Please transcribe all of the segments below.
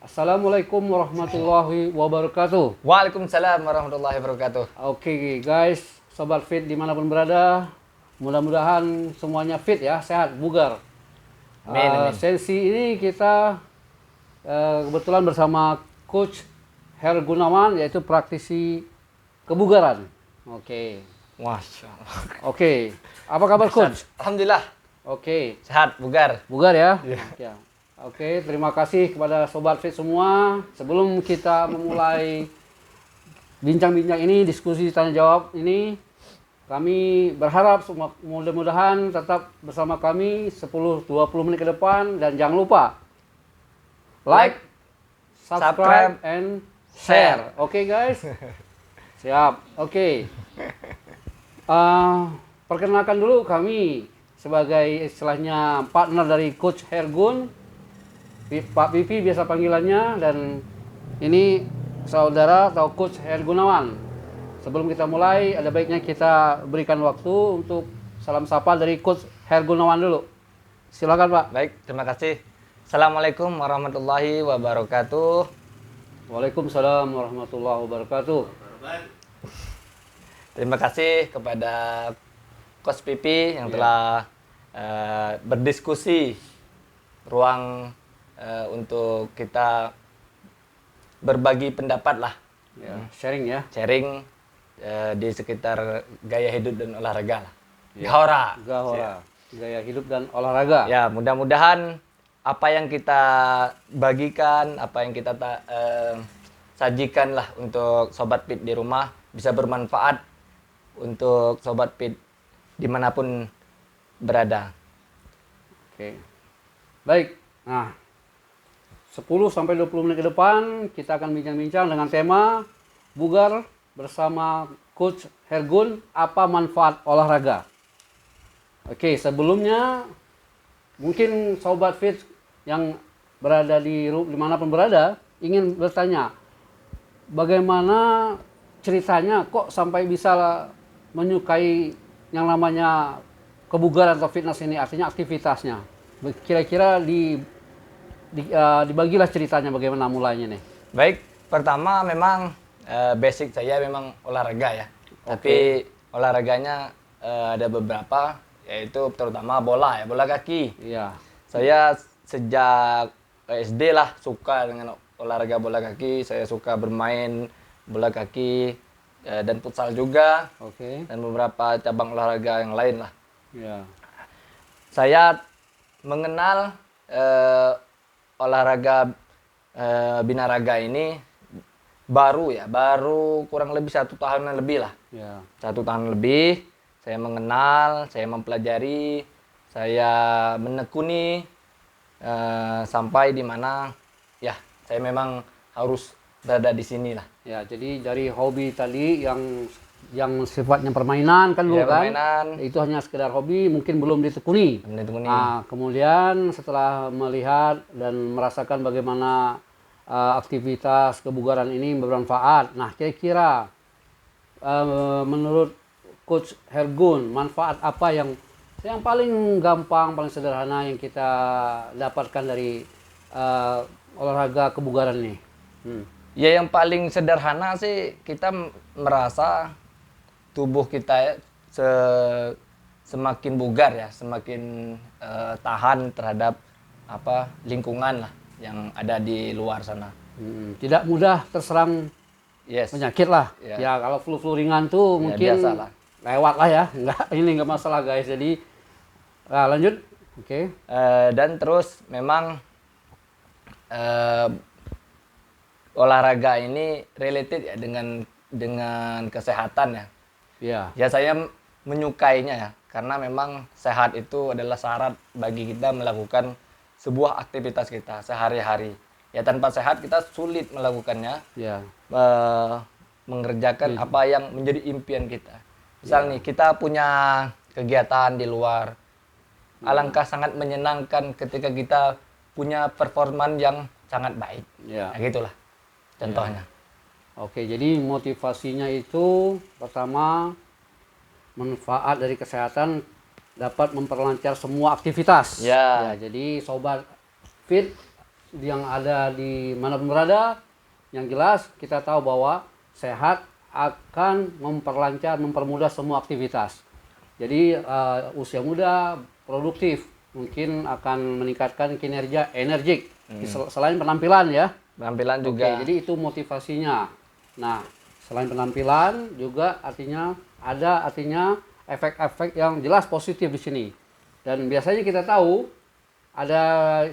Assalamualaikum warahmatullahi wabarakatuh. Waalaikumsalam warahmatullahi wabarakatuh. Oke guys, Sobat Fit dimanapun berada, mudah-mudahan semuanya fit ya, sehat, bugar. Amin, amin. Sesi ini kita kebetulan bersama Coach Her Gunawan, yaitu praktisi kebugaran. Oke. Masya Allah. Oke, apa kabar Coach? Alhamdulillah. Oke, Sehat, bugar. bugar ya? Iya. Ya. Oke, terima kasih kepada Sobat Fit semua. Sebelum kita memulai bincang-bincang ini, diskusi tanya jawab ini, kami berharap semua mudah-mudahan tetap bersama kami 10-20 menit ke depan, dan jangan lupa like, subscribe, and share. Oke guys? Siap. Oke. Perkenalkan dulu kami sebagai istilahnya partner dari Coach Hergun, Pak Pipi biasa panggilannya, dan ini saudara atau Coach Her Gunawan. Sebelum kita mulai, ada baiknya kita berikan waktu untuk salam sapa dari Coach Her Gunawan dulu. Silakan Pak. Baik, terima kasih. Assalamualaikum warahmatullahi wabarakatuh. Waalaikumsalam warahmatullahi wabarakatuh. Terima kasih kepada Coach Pipi yang telah berdiskusi ruang untuk kita berbagi pendapat lah. Ya, sharing ya. Sharing di sekitar gaya hidup dan olahraga lah. Ya. Gahora. Gaya hidup dan olahraga. Ya, mudah-mudahan apa yang kita bagikan, apa yang kita sajikan lah untuk Sobat Fit di rumah bisa bermanfaat untuk Sobat Fit dimanapun berada. Oke. Baik. Nah, 10-20 menit ke depan kita akan bincang-bincang dengan tema bugar bersama Coach Hergun, apa manfaat olahraga. Oke, sebelumnya mungkin Sobat Fit yang berada dimanapun berada ingin bertanya, bagaimana ceritanya kok sampai bisa menyukai yang namanya kebugaran atau fitness ini, artinya aktivitasnya. Kira-kira dibagilah ceritanya bagaimana mulainya nih. Baik, pertama memang basic saya memang olahraga ya. Tapi olahraganya ada beberapa, yaitu terutama bola kaki. Iya. Saya sejak SD lah suka dengan olahraga bola kaki. Saya suka bermain bola kaki dan futsal juga. Oke. Dan beberapa cabang olahraga yang lain lah. Iya. Saya mengenal olahraga binaraga ini baru kurang lebih 1 tahunan lebih lah. Ya. 1 tahun lebih saya mengenal, saya mempelajari, saya menekuni sampai di mana ya saya memang harus berada di sini lah. Ya, jadi dari hobi tadi yang sifatnya permainan kan dulu Ya, kan? permainan. Itu hanya sekedar hobi, mungkin belum ditekuni. Nah, kemudian setelah melihat dan merasakan bagaimana aktivitas kebugaran ini bermanfaat. Nah, kira-kira menurut Coach Hergun, manfaat apa yang paling gampang, paling sederhana yang kita dapatkan dari olahraga kebugaran ini? Ya, yang paling sederhana sih kita merasa tubuh kita semakin bugar ya, semakin tahan terhadap lingkungan lah yang ada di luar sana. Tidak mudah terserang penyakit lah. Ya. Ya, kalau flu ringan tuh mungkin biasa lah. Lewat lah ya. Ini nggak masalah guys. Jadi lanjut. Oke. Dan terus memang olahraga ini related ya dengan kesehatan ya. Iya. Ya, saya menyukainya ya, karena memang sehat itu adalah syarat bagi kita melakukan sebuah aktivitas kita sehari-hari. Ya, tanpa sehat kita sulit melakukannya. Ya. Mengerjakan apa yang menjadi impian kita. Misal nih, kita punya kegiatan di luar. Alangkah sangat menyenangkan ketika kita punya performan yang sangat baik. Ya. Nah, gitulah contohnya. Oke, jadi motivasinya itu pertama manfaat dari kesehatan dapat memperlancar semua aktivitas. Ya. Jadi Sobat Fit yang ada di mana pun berada, yang jelas kita tahu bahwa sehat akan mempermudah semua aktivitas. Jadi usia muda, produktif, mungkin akan meningkatkan kinerja energik. Selain penampilan ya. Penampilan juga. Oke, jadi itu motivasinya. Nah, selain penampilan juga artinya efek-efek yang jelas positif di sini. Dan biasanya kita tahu ada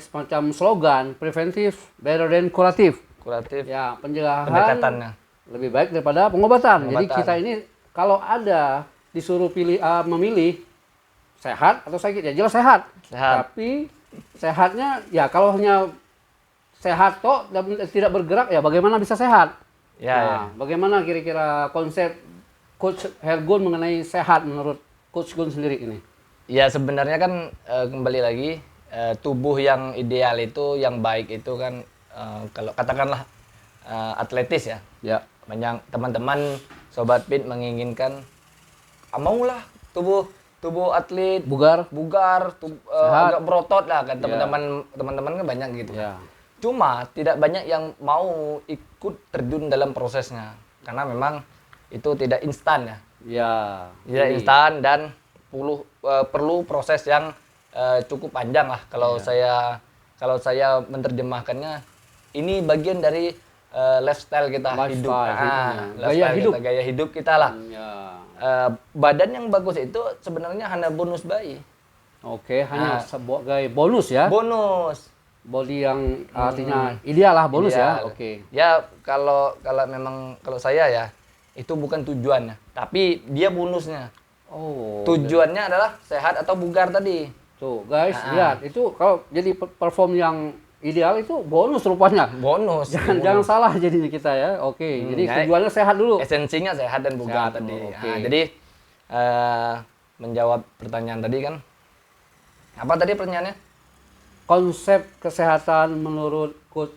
semacam slogan preventif better than curative. Kuratif. Ya, pencegahan Pendekatannya. lebih baik daripada pengobatan. Jadi Pengobatan. kita ini kalau ada disuruh memilih sehat atau sakit, ya jelas sehat. Sehat. Tapi sehatnya ya kalau hanya sehat toh dan tidak bergerak, ya bagaimana bisa sehat? Ya, ya. Bagaimana kira-kira konsep Coach Hergun mengenai sehat menurut Coach Gun sendiri ini? Ya sebenarnya kan kembali lagi tubuh yang ideal itu, yang baik itu kan kalau katakanlah atletis ya. Ya. Banyak teman-teman sobat fit menginginkan maulah tubuh atlet Bugar. agak berotot lah kan Ya. teman-teman kan banyak gitu. Ya. Cuma tidak banyak yang mau ikut terjun dalam prosesnya karena memang itu tidak instan ya. Ya. Tidak Ini. instan dan perlu proses yang cukup panjang lah kalau saya menerjemahkannya. Ini bagian dari lifestyle kita hidup. Gaya hidup kita lah. Ya. Badan yang bagus itu sebenarnya hanya bonus bayi. Oke, hanya sebagai bonus ya. Bonus. Body yang artinya ideal lah, bonus ya. Ideal. Oke. Ya kalau memang kalau saya ya itu bukan tujuannya, tapi dia bonusnya. Oh. Tujuannya adalah sehat atau bugar tadi. Tuh, guys, lihat itu kalau jadi perform yang ideal itu bonus rupanya. Bonus. Jangan salah jadinya kita ya. Oke. Jadi ya, tujuannya sehat dulu. Esensinya sehat dan bugar Sehat tadi. dulu, oke. Nah, jadi menjawab pertanyaan tadi kan. Apa tadi pertanyaannya? Konsep kesehatan menurut Coach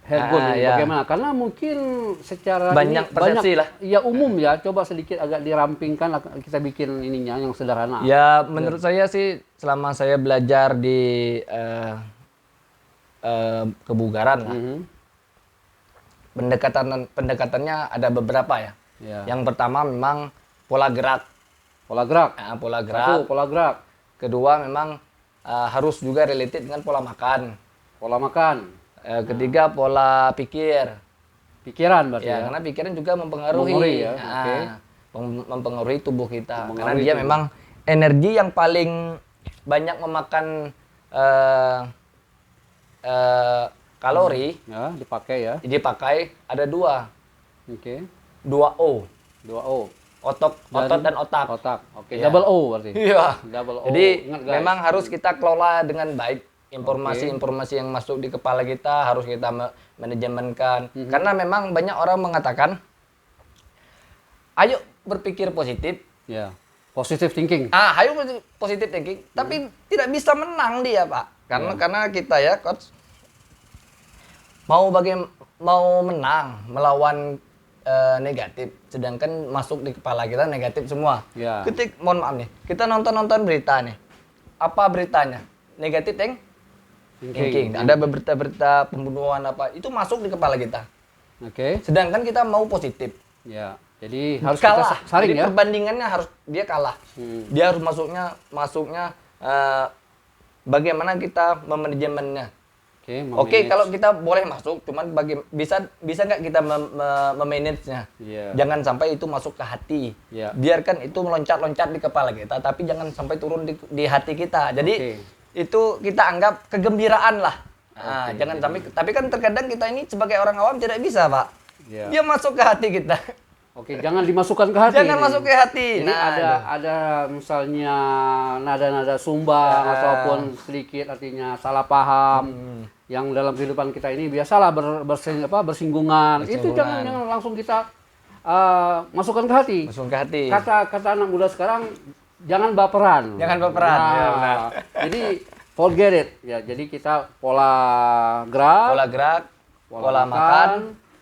Hergun ini ya. bagaimana? Karena mungkin secara Banyak persepsi lah. Ya umum ya. Coba sedikit agak dirampingkan kita bikin ininya yang sederhana. Ya menurut saya sih selama saya belajar di kebugaran lah. Pendekatannya ada beberapa ya. Ya. Yang pertama memang pola gerak. Pola gerak. Nah, pola gerak. Satu, pola gerak. Kedua memang harus juga related dengan pola makan. Pola makan. Ketiga pola pikir. Pikiran berarti Ya, ya. karena pikiran juga mempengaruhi. Memori ya, Nah, oke. mempengaruhi tubuh kita. Karena Mempengaruhi dia tubuh. memang energi yang paling banyak memakan kalori Ya, dipakai ya. dipakai ada dua Oke. 2O, 2O. otot dan otak. Otak. Oke, Ya. double O berarti. Iya. Double O. Jadi Ingat, guys. memang harus kita kelola dengan baik informasi-informasi yang masuk di kepala kita, harus kita manajemenkan. Karena memang banyak orang mengatakan, ayo berpikir positif. Ya. Positive thinking. Ayo positif thinking, tapi tidak bisa menang dia, Pak. Karena kita ya, coach, mau menang melawan negatif, sedangkan masuk di kepala kita negatif semua. Ya. Mohon maaf nih, kita nonton berita nih. Apa beritanya? Negatif thinking. Ada berita-berita pembunuhan apa, itu masuk di kepala kita. Oke. Sedangkan kita mau positif. Ya. Jadi harus Kalah. kita saring Jadi ya. perbandingannya harus dia kalah. Dia harus masuknya bagaimana kita memanajemennya. Oke, kalau kita boleh masuk, cuman bisa nggak kita memanage-nya? Iya. Jangan sampai itu masuk ke hati. Iya. Biarkan itu meloncat-loncat di kepala kita, tapi jangan sampai turun di hati kita. Jadi itu kita anggap kegembiraan lah. Nah, jangan sampai. Tapi kan terkadang kita ini sebagai orang awam tidak bisa, Pak. Iya. Dia masuk ke hati kita. Oke, jangan dimasukkan ke hati. Jangan masuk ke hati. Jadi Nah, ada misalnya nada-nada sumbang ataupun sedikit artinya salah paham yang dalam kehidupan kita ini biasalah bersinggungan. Itu jangan langsung kita masukkan ke hati. masuk ke hati. Kata anak muda sekarang jangan baperan. Jangan baperan. Nah, Ya, benar. Jadi forget it. Ya, jadi kita pola gerak, Pola gerak, pola makan,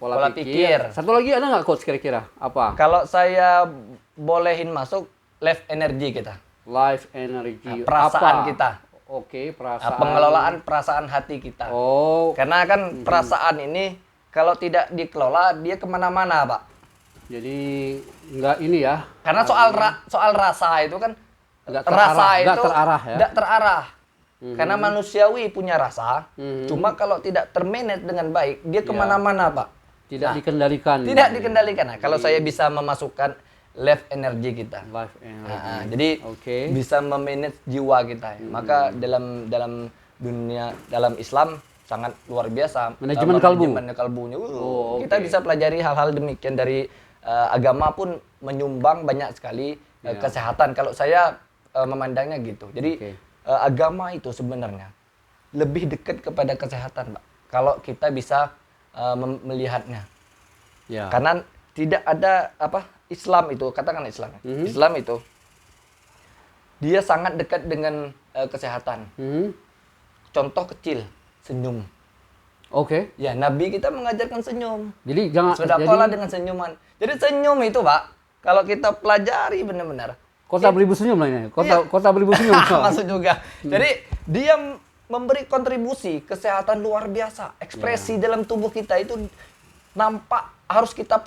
pola pikir. Satu lagi ada nggak coach kira-kira? Apa? Kalau saya bolehin masuk life energy kita. Life energy. Perasaan Apa? kita. Oke, perasaan. pengelolaan perasaan hati kita. Oh, Karena kan perasaan ini kalau tidak dikelola dia kemana-mana, Pak. jadi nggak ini ya. Karena soal rasa itu kan Nggak terarah, rasa nggak itu terarah ya. nggak terarah. Karena manusiawi punya rasa, cuma kalau tidak termanage dengan baik, dia kemana-mana, Pak. Tidak dikendalikan. Tidak dikendalikan. Nah, kalau saya bisa memasukkan life energy kita. Life energy. Nah, jadi Oke. bisa memanage jiwa kita. Ya. Maka dalam dunia dalam Islam sangat luar biasa. Manajemen kalbu. Manajemen kalbunya. Oh, Kita oke. bisa pelajari hal-hal demikian dari agama pun menyumbang banyak sekali kesehatan. Kalau saya memandangnya gitu. Jadi Oke. agama itu sebenarnya lebih dekat kepada kesehatan, Pak. Kalau kita bisa melihatnya. Ya. Karena tidak ada Islam itu, katakan Islam. Islam itu dia sangat dekat dengan kesehatan. Contoh kecil, senyum. Oke. Ya, Nabi kita mengajarkan senyum. Jadi jangan Sedekahlah dengan senyuman. Jadi senyum itu, Pak, kalau kita pelajari benar-benar. kota beribu senyum lah ini. Kota beribu senyum. Masuk juga. Jadi dia memberi kontribusi kesehatan luar biasa. Ekspresi dalam tubuh kita itu nampak harus kita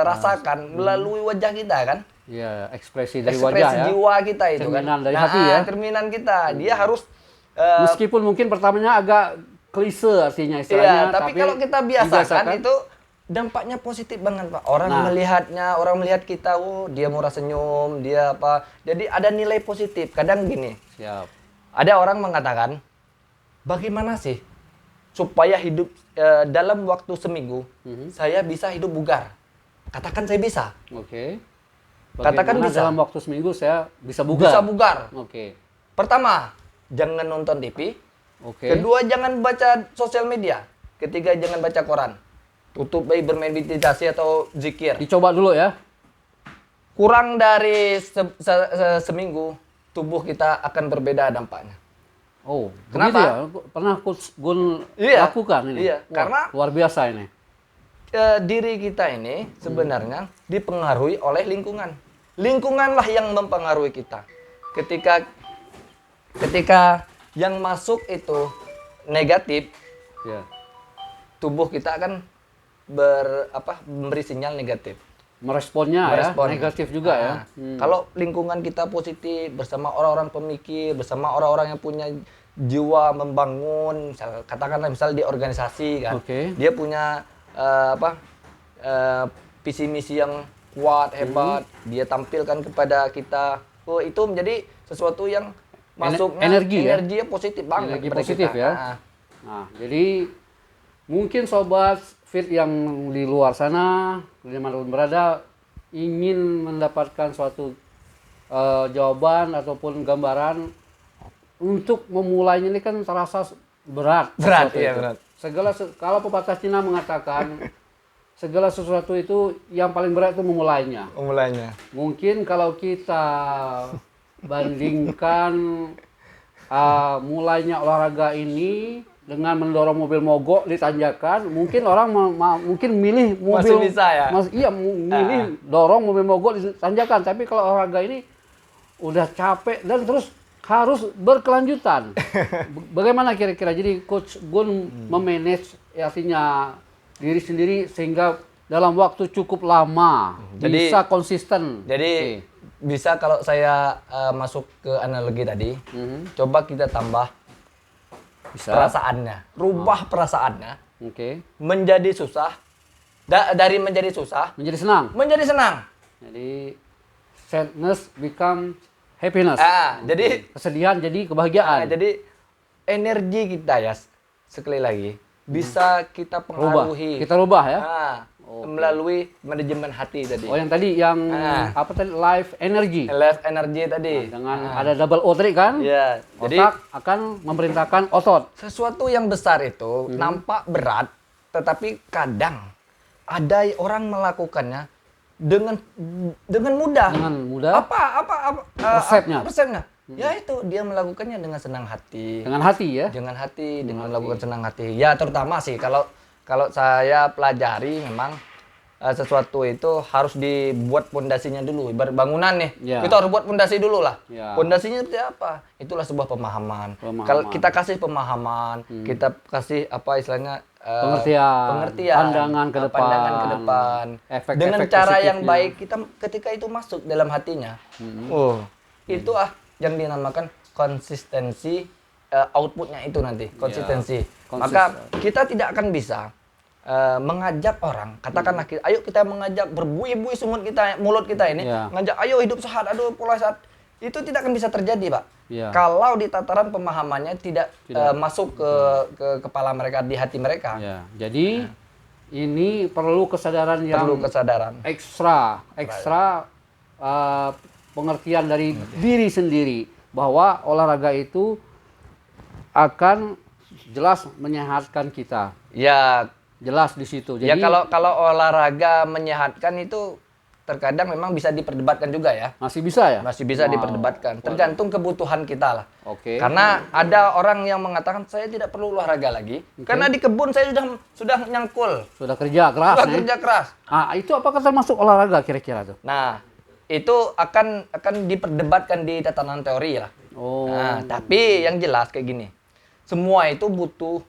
rasakan melalui wajah kita kan. Iya, ekspresi dari Ekspresi wajah ya. jiwa kita itu Cerminan kan. dari hati ya. Cerminan kita. Dia harus Meskipun mungkin pertamanya agak klise artinya istilahnya. iya, tapi kalau kita biasakan dibiasakan, itu dampaknya positif banget, Pak. Orang melihatnya, orang melihat kita, dia murah senyum, dia apa. Jadi ada nilai positif. Kadang gini, Siap. ada orang mengatakan, bagaimana sih supaya hidup dalam waktu seminggu saya bisa hidup bugar? Katakan saya bisa. Oke. Katakan Bagaimana bisa. dalam waktu seminggu saya bisa bugar. Bisa bugar. Oke. Pertama, jangan nonton TV. Oke. Kedua, jangan baca sosial media. Ketiga, jangan baca koran. Tutup baik bermain meditasi atau zikir. Dicoba dulu ya. Kurang dari seminggu, tubuh kita akan berbeda dampaknya. Oh, Kenapa? begitu ya? Pernah Coach Gun Iya, lakukan ini? iya. Wah, Karena luar biasa ini. Diri kita ini sebenarnya dipengaruhi oleh lingkungan. Lingkunganlah yang mempengaruhi kita. Ketika yang masuk itu negatif, Ya. tubuh kita akan memberi sinyal negatif. Meresponnya Merespon. ya, negatif juga ya. Kalau lingkungan kita positif, bersama orang-orang pemikir, bersama orang-orang yang punya jiwa membangun, katakanlah misal di organisasi kan, Oke. dia punya visi misi yang kuat, hebat, dia tampilkan kepada kita. Oh, itu menjadi sesuatu yang masuknya energinya positif banget. Energi kepada positif kita. ya. Nah, jadi mungkin sobat fit yang di luar sana, dimanapun berada, ingin mendapatkan suatu jawaban ataupun gambaran untuk memulainya ini kan terasa berat. Berat, sesuatu iya, itu. berat. Kalau pepatah Cina mengatakan segala sesuatu itu yang paling berat itu memulainya. Mulainya. Mungkin kalau kita bandingkan mulainya olahraga ini dengan mendorong mobil mogok di tanjakan, mungkin orang mungkin milih mobil Masih bisa ya? milih dorong mobil mogok di tanjakan. Tapi kalau olahraga ini udah capek dan terus harus berkelanjutan. Bagaimana kira-kira? Jadi Coach Gun memanage artinya diri sendiri sehingga dalam waktu cukup lama bisa konsisten. Jadi bisa kalau saya masuk ke analogi tadi, coba kita tambah perasaannya, rubah perasaannya Oke. menjadi susah, dari menjadi susah Menjadi senang. menjadi senang. Jadi sadness become happiness. Jadi Kesedihan jadi kebahagiaan. jadi energi kita ya sekali lagi bisa kita pengaruhi. Kita rubah ya. Melalui manajemen hati tadi. Oh yang tadi yang apa tadi life energy. Life energy tadi. Dengan ada double O tadi kan? Ya, jadi Otak akan memerintahkan otot. sesuatu yang besar itu nampak berat, tetapi kadang ada orang melakukannya dengan mudah. Dengan mudah. Apa Resepnya? resepnya? Ya itu dia melakukannya dengan senang hati. Dengan hati ya. Dengan melakukan senang hati. Ya terutama sih kalau saya pelajari memang sesuatu itu harus dibuat pondasinya dulu. Ibarat bangunan nih, Ya. kita harus buat pondasi dulu lah. Ya. Pondasinya seperti apa? Itulah sebuah pemahaman. Kalau kita kasih pemahaman, kita kasih apa istilahnya pengertian, pandangan ke depan, efek-efek dengan cara yang positifnya. baik, kita ketika itu masuk dalam hatinya, itu yang dinamakan konsistensi outputnya itu nanti konsistensi. Maka kita tidak akan bisa mengajak orang, katakanlah ayo kita mengajak berbuih-buih mulut kita ini, ngajak ayo hidup sehat, aduh pola sehat, itu tidak akan bisa terjadi, Pak. Kalau di tataran pemahamannya tidak masuk ke kepala mereka, di hati mereka. Jadi ini perlu kesadaran yang ekstra pengertian dari diri sendiri bahwa olahraga itu akan jelas menyehatkan kita. Ya, jelas di situ. Jadi, ya kalau olahraga menyehatkan itu terkadang memang bisa diperdebatkan juga ya. Masih bisa ya? Masih bisa diperdebatkan. Tergantung kebutuhan kita lah. Oke. Karena ada orang yang mengatakan saya tidak perlu olahraga lagi karena di kebun saya sudah nyangkul. Sudah kerja keras. Sudah kerja keras. Ah, itu apakah termasuk olahraga kira-kira tuh? Nah, itu akan diperdebatkan di tatanan teori lah. Nah, tapi yang jelas kayak gini. Semua itu butuh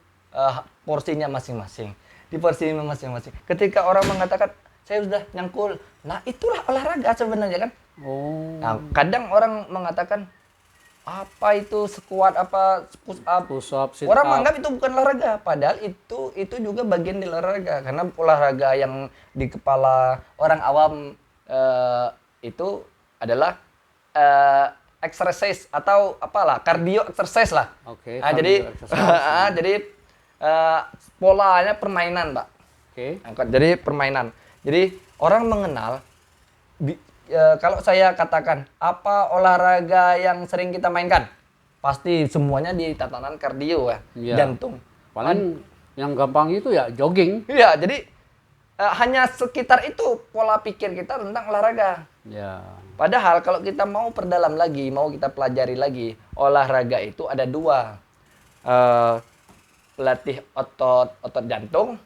porsinya masing-masing. Di porsinya masing-masing. Ketika orang mengatakan saya sudah nyangkul, nah itulah olahraga sebenarnya kan. Nah, kadang orang mengatakan apa itu squat, apa push up, sit orang menganggap itu bukan olahraga, padahal itu juga bagian dari olahraga karena olahraga yang di kepala orang awam itu adalah exercise atau apalah cardio exercise lah. Nah, jadi polanya permainan, Pak. Jadi permainan. Jadi orang mengenal kalau saya katakan apa olahraga yang sering kita mainkan, pasti semuanya di tatanan kardio ya, jantung. Paling yang gampang itu ya jogging. Iya, jadi hanya sekitar itu pola pikir kita tentang olahraga. Ya. Padahal kalau kita mau perdalam lagi, mau kita pelajari lagi, olahraga itu ada dua. Pelatih otot jantung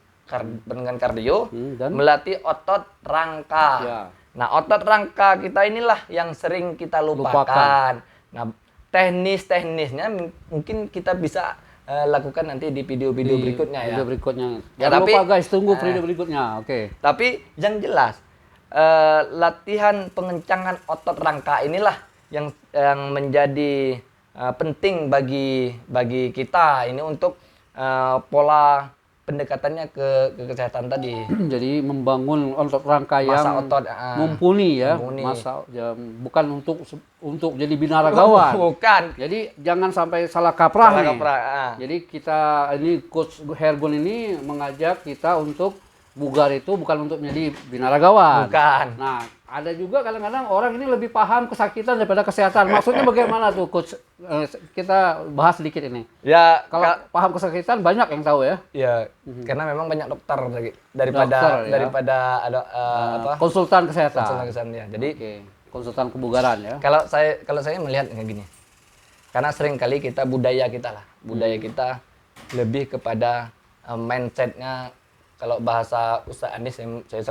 dengan kardio, dan melatih otot rangka. Nah, otot rangka kita inilah yang sering kita lupakan. Nah, teknisnya mungkin kita bisa lakukan nanti di video-video berikutnya ya. Video berikutnya. Jangan lupa guys, tunggu video berikutnya. Tapi yang jelas latihan pengencangan otot rangka inilah yang menjadi penting bagi kita ini untuk pola pendekatannya ke kesehatan tadi. Jadi membangun otot rangka yang mumpuni ya. Bukan untuk jadi binaragawan. Bukan. Jadi jangan sampai salah kaprah nih. Jadi kita ini Coach Hergun ini mengajak kita untuk bugar itu bukan untuk menjadi binaragawan. Bukan. Nah, ada juga kadang-kadang orang ini lebih paham kesakitan daripada kesehatan. Maksudnya bagaimana tuh, Coach? Kita bahas sedikit ini. Ya, kalau paham kesakitan banyak yang tahu ya. Ya, karena memang banyak dokter daripada ada konsultan kesehatan. Konsultan kesehatan ya. Jadi konsultan kebugaran ya. Kalau saya melihat kayak gini. Karena sering kali budaya kita lebih kepada mindsetnya. Kalau bahasa Ustaz Anis, saya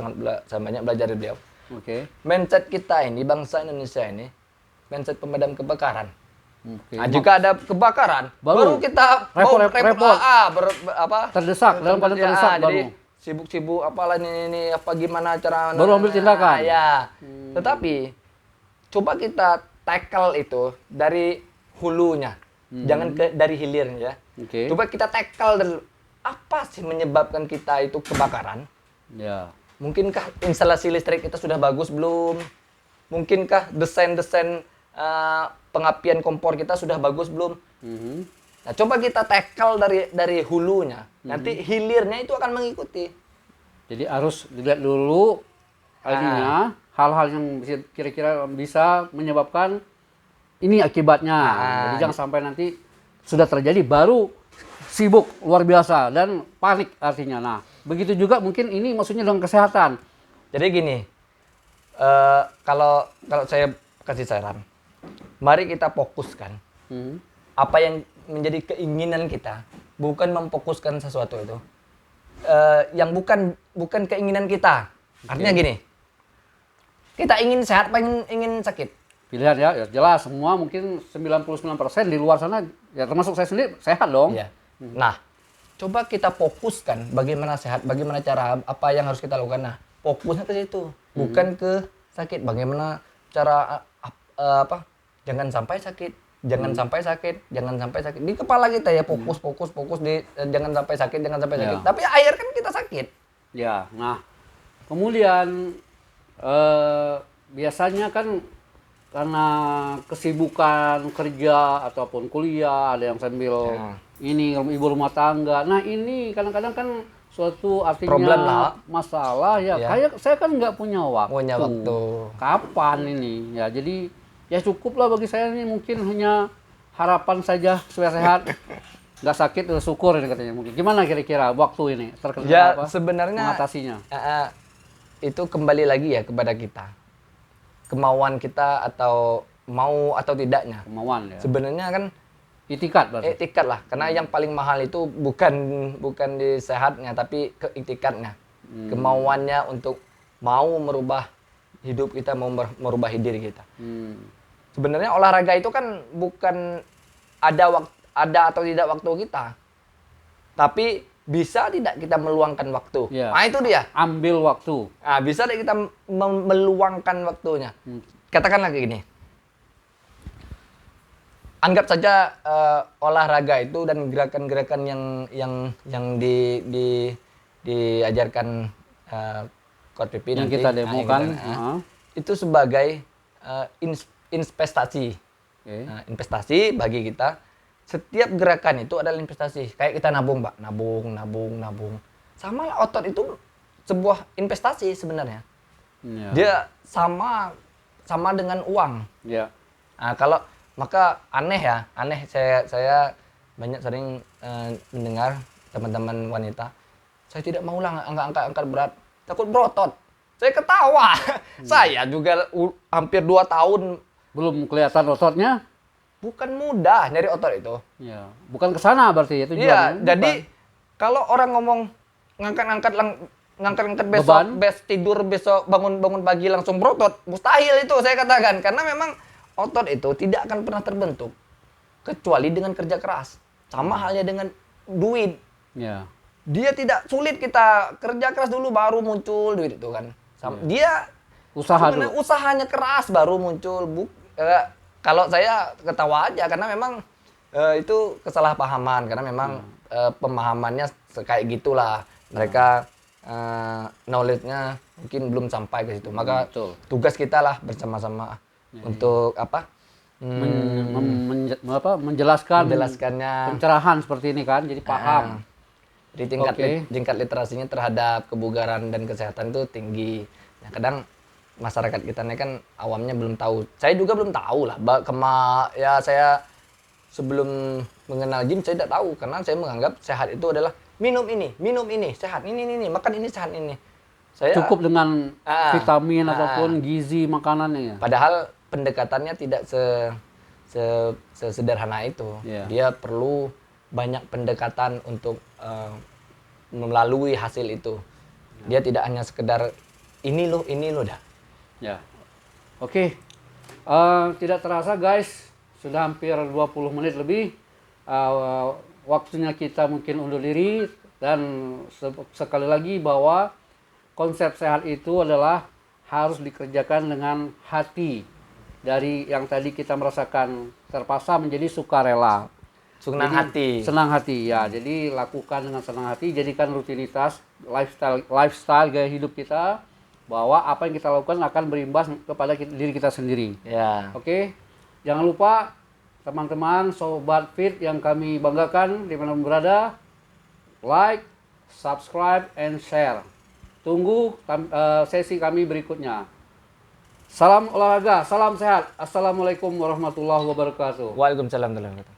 banyak belajar dari beliau. Mindset kita ini, bangsa Indonesia ini, mindset pemadam kebakaran. Nah, jika ada kebakaran, baru kita repot. Terdesak, dalam keadaan terdesak jadi sibuk-sibuk apalah ini apa gimana cara baru ambil tindakan. Ya. Tetapi coba kita tackle itu dari hulunya. Jangan dari hilirnya ya. Coba kita tackle dulu. Apa sih menyebabkan kita itu kebakaran? Ya. Mungkinkah instalasi listrik kita sudah bagus belum? Mungkinkah desain pengapian kompor kita sudah bagus belum? Nah, coba kita tackle dari hulunya. Nanti hilirnya itu akan mengikuti. Jadi harus dilihat dulu hal-hal yang kira-kira bisa menyebabkan ini akibatnya. Jadi jangan sampai nanti sudah terjadi baru sibuk luar biasa dan panik artinya. Nah, begitu juga mungkin ini maksudnya dengan kesehatan. Jadi gini, kalau saya kasih saran, mari kita fokuskan apa yang menjadi keinginan kita, bukan memfokuskan sesuatu itu yang bukan keinginan kita. Artinya gini, kita ingin sehat, ingin sakit. Pilihan ya jelas semua mungkin 99% di luar sana ya termasuk saya sendiri sehat dong. Iya. Nah, coba kita fokuskan bagaimana sehat, bagaimana cara apa yang harus kita lakukan. Nah, fokusnya ke situ, bukan ke sakit. Bagaimana cara jangan sampai sakit, jangan sampai sakit, jangan sampai sakit. Di kepala kita ya fokus di jangan sampai sakit, jangan sampai sakit. Tapi akhir kan kita sakit. Ya, nah kemudian biasanya kan karena kesibukan kerja ataupun kuliah, ada yang sambil ini ibu rumah tangga. Nah ini kadang-kadang kan suatu artinya Problem lah. masalah ya. Kayak saya kan nggak punya waktu. Punya waktu. Kapan ini? Ya jadi ya cukup lah bagi saya ini mungkin hanya harapan saja supaya sehat. Nggak sakit udah syukur ini katanya mungkin. Gimana kira-kira waktu ini terkena Ya apa? sebenarnya Mengatasinya. Itu kembali lagi ya kepada kita, kemauan kita atau mau atau tidaknya. Kemauan ya. Sebenarnya kan Itikat berarti. etikat lah, karena yang paling mahal itu bukan di sehatnya tapi ke itikatnya, kemauannya untuk mau merubah hidup kita, mau merubah diri kita. Sebenarnya olahraga itu kan bukan ada atau tidak waktu kita, tapi bisa tidak kita meluangkan waktu. Ya. Nah itu dia. Ambil waktu. Nah, bisa tidak kita meluangkan waktunya. Katakanlah kayak gini. Anggap saja olahraga itu dan gerakan-gerakan yang diajarkan Coach Pipi Yang nanti, kita demokan. itu sebagai investasi. Okay. Nah, investasi bagi kita. Setiap gerakan itu adalah investasi. Kayak kita nabung, Pak. Nabung. Sama lah, otot itu sebuah investasi sebenarnya. Ya. Dia sama dengan uang. Ya. Nah, maka aneh saya banyak sering mendengar teman-teman wanita, saya tidak maulah angkat berat, takut berotot. Saya ketawa. Saya juga hampir 2 tahun Belum kelihatan ototnya. bukan mudah nyari otot itu. Ya. Bukan ke sana berarti ya Iya, tujuannya. jadi kalau orang ngomong ngangkat besok, tidur besok bangun pagi langsung berotot, mustahil itu saya katakan, karena memang otot itu tidak akan pernah terbentuk kecuali dengan kerja keras. Sama halnya dengan duit. Ya. Dia tidak sulit, kita kerja keras dulu baru muncul duit itu kan. Dia Usaha dulu. usahanya keras baru muncul. Kalau saya ketawa aja karena memang itu kesalahpahaman, karena memang pemahamannya kayak gitulah. Mereka knowledge-nya mungkin belum sampai ke situ. Maka tugas kita lah bersama-sama untuk menjelaskannya pencerahan seperti ini kan, jadi paham. Jadi tingkat literasinya terhadap kebugaran dan kesehatan itu tinggi. Nah, kadang masyarakat kita ini kan awamnya belum tahu. Saya juga belum tahu lah. Saya sebelum mengenal gym saya tidak tahu, karena saya menganggap sehat itu adalah minum ini, sehat ini, makan ini, sehat ini. Saya cukup dengan vitamin ataupun gizi makanannya ya. Padahal pendekatannya tidak sesederhana itu. Yeah. Dia perlu banyak pendekatan untuk melalui hasil itu. Dia tidak hanya sekedar ini loh dah. Ya. Oke. Tidak terasa guys, sudah hampir 20 menit lebih. Waktunya kita mungkin undur diri, dan sekali lagi bahwa konsep sehat itu adalah harus dikerjakan dengan hati. Dari yang tadi kita merasakan terpaksa menjadi sukarela. Senang hati ya. Jadi lakukan dengan senang hati, jadikan rutinitas lifestyle gaya hidup kita, bahwa apa yang kita lakukan akan berimbas kepada diri kita sendiri. Ya. Oke. Jangan lupa teman-teman sobat fit yang kami banggakan dimanapun berada, like, subscribe, and share. Tunggu sesi kami berikutnya. Salam olahraga, salam sehat. Assalamualaikum warahmatullahi wabarakatuh. Waalaikumsalam warahmatullahi wabarakatuh.